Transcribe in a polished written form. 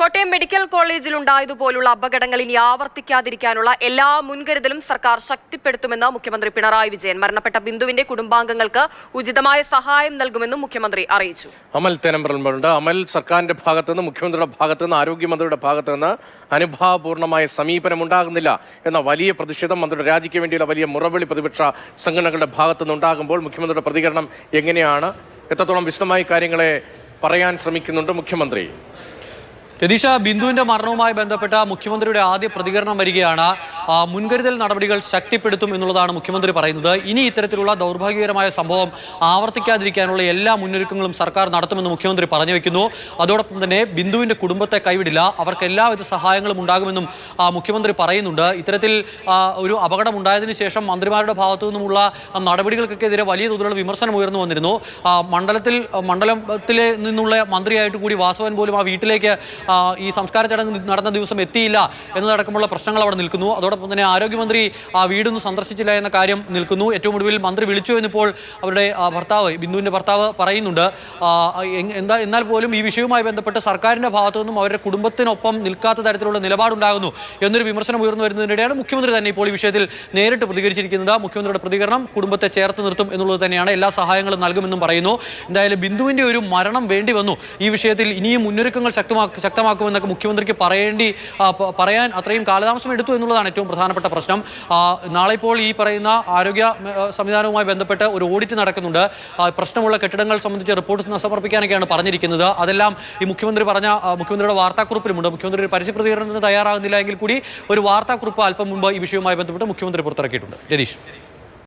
Kottayam medical കോളേജിൽ ഉണ്ടായതുപോലുള്ള അപകടങ്ങൾ ഇനി ആവർത്തിക്കാതിരിക്കാനുള്ള എല്ലാ മുൻകരുതലും സർക്കാർ ശക്തിപ്പെടുത്തുമെന്ന് മുഖ്യമന്ത്രി പിണറായി വിജയൻ. മരണപ്പെട്ട ബിന്ദുവിന്റെ കുടുംബാംഗങ്ങൾക്ക് ഉചിതമായ സഹായം നൽകുമെന്നും മുഖ്യമന്ത്രി അറിയിച്ചു. അമൽ തേനമ്പറമ്പുണ്ട്. അമൽ, സർക്കാരിന്റെ ഭാഗത്തുനിന്ന്, മുഖ്യമന്ത്രിയുടെ ഭാഗത്തുനിന്ന്, ആരോഗ്യമന്ത്രിയുടെ ഭാഗത്തുനിന്ന് അനുഭാവപൂർണ്ണമായ സമീപനം ഉണ്ടാകുന്നില്ല എന്ന വലിയ പ്രതിഷേധം, മന്ത്രിയുടെ രാജിക്ക് വേണ്ടിയുള്ള വലിയ മുറവിളി പ്രതിപക്ഷ സംഘടനകളുടെ ഭാഗത്തുനിന്ന് ഉണ്ടാകുമ്പോൾ മുഖ്യമന്ത്രിയുടെ പ്രതികരണം എങ്ങനെയാണ്? എത്രത്തോളം വിശദമായി കാര്യങ്ങളെ പറയാൻ ശ്രമിക്കുന്നുണ്ട് മുഖ്യമന്ത്രി? രതീഷ, ബിന്ദുവിന്റെ മരണവുമായി ബന്ധപ്പെട്ട മുഖ്യമന്ത്രിയുടെ ആദ്യ പ്രതികരണം വരികയാണ്. മുൻകരുതൽ നടപടികൾ ശക്തിപ്പെടുത്തും എന്നുള്ളതാണ് മുഖ്യമന്ത്രി പറയുന്നത്. ഇനി ഇത്തരത്തിലുള്ള ദൗർഭാഗ്യകരമായ സംഭവം ആവർത്തിക്കാതിരിക്കാനുള്ള എല്ലാ മുന്നൊരുക്കങ്ങളും സർക്കാർ നടത്തുമെന്ന് മുഖ്യമന്ത്രി പറഞ്ഞു വെക്കുന്നു. അതോടൊപ്പം തന്നെ ബിന്ദുവിന്റെ കുടുംബത്തെ കൈവിടില്ല, അവർക്ക് എല്ലാവിധ സഹായങ്ങളും ഉണ്ടാകുമെന്നും മുഖ്യമന്ത്രി പറയുന്നുണ്ട്. ഇത്തരത്തിൽ ഒരു അപകടം ഉണ്ടായതിനു ശേഷം മന്ത്രിമാരുടെ ഭാഗത്തു നിന്നുമുള്ള നടപടികൾക്കെതിരെ വലിയ തോതിലുള്ള വിമർശനം ഉയർന്നു വന്നിരുന്നു. മണ്ഡലത്തിലെ നിന്നുള്ള മന്ത്രിയായിട്ട് കൂടി വാസവൻ പോലും ആ വീട്ടിലേക്ക് ഈ സംസ്കാര ചടങ്ങ് നടന്ന ദിവസം എത്തിയില്ല എന്നതടക്കമുള്ള പ്രശ്നങ്ങൾ അവിടെ നിൽക്കുന്നു. അതോടൊപ്പം തന്നെ ആരോഗ്യമന്ത്രി ആ വീടൊന്നും സന്ദർശിച്ചില്ല എന്ന കാര്യം നിൽക്കുന്നു. ഏറ്റവും ഒടുവിൽ മന്ത്രി വിളിച്ചു എന്നിപ്പോൾ അവരുടെ ഭർത്താവ്, ബിന്ദുവിൻ്റെ ഭർത്താവ് പറയുന്നുണ്ട്. എന്നാൽ പോലും ഈ വിഷയവുമായി ബന്ധപ്പെട്ട് സർക്കാരിൻ്റെ ഭാഗത്തു നിന്നും അവരുടെ കുടുംബത്തിനൊപ്പം നിൽക്കാത്ത തരത്തിലുള്ള നിലപാടുണ്ടാകുന്നു എന്നൊരു വിമർശനം ഉയർന്നു വരുന്നതിനിടെയാണ് മുഖ്യമന്ത്രി തന്നെ ഇപ്പോൾ ഈ വിഷയത്തിൽ നേരിട്ട് പ്രതികരിച്ചിരിക്കുന്നത്. മുഖ്യമന്ത്രിയുടെ പ്രതികരണം കുടുംബത്തെ ചേർത്ത് നിർത്തും എന്നുള്ളത് തന്നെയാണ്. എല്ലാ സഹായങ്ങളും നൽകുമെന്നും പറയുന്നു. എന്തായാലും ബിന്ദുവിൻ്റെ ഒരു മരണം വേണ്ടി വന്നു. ഈ വിഷയത്തിൽ ഇനിയും മുന്നൊരുക്കങ്ങൾ ശക്തമാക്കുമെന്നൊക്കെ മുഖ്യമന്ത്രിക്ക് പറയാൻ അത്രയും കാലതാമസം എടുത്തു എന്നുള്ളതാണ് ഏറ്റവും പ്രധാനപ്പെട്ട പ്രശ്നം. നാളെ ഇപ്പോൾ ഈ പറയുന്ന ആരോഗ്യ സംവിധാനവുമായി ബന്ധപ്പെട്ട് ഒരു ഓഡിറ്റ് നടക്കുന്നുണ്ട്. പ്രശ്നമുള്ള കെട്ടിടങ്ങൾ സംബന്ധിച്ച് റിപ്പോർട്ട് സമർപ്പിക്കാനൊക്കെയാണ് പറഞ്ഞിരിക്കുന്നത്. അതെല്ലാം ഈ മുഖ്യമന്ത്രിയുടെ വാർത്താക്കുറിപ്പിലുമുണ്ട്. മുഖ്യമന്ത്രി ഒരു പരസ്യ പ്രതികരണത്തിന് തയ്യാറാകുന്നില്ല എങ്കിൽ കൂടി ഒരു വാർത്താക്കുറിപ്പ് അല്പം മുമ്പ് ഈ വിഷയവുമായി ബന്ധപ്പെട്ട് മുഖ്യമന്ത്രി പുറത്തിറക്കിയിട്ടുണ്ട്. രതീഷ്.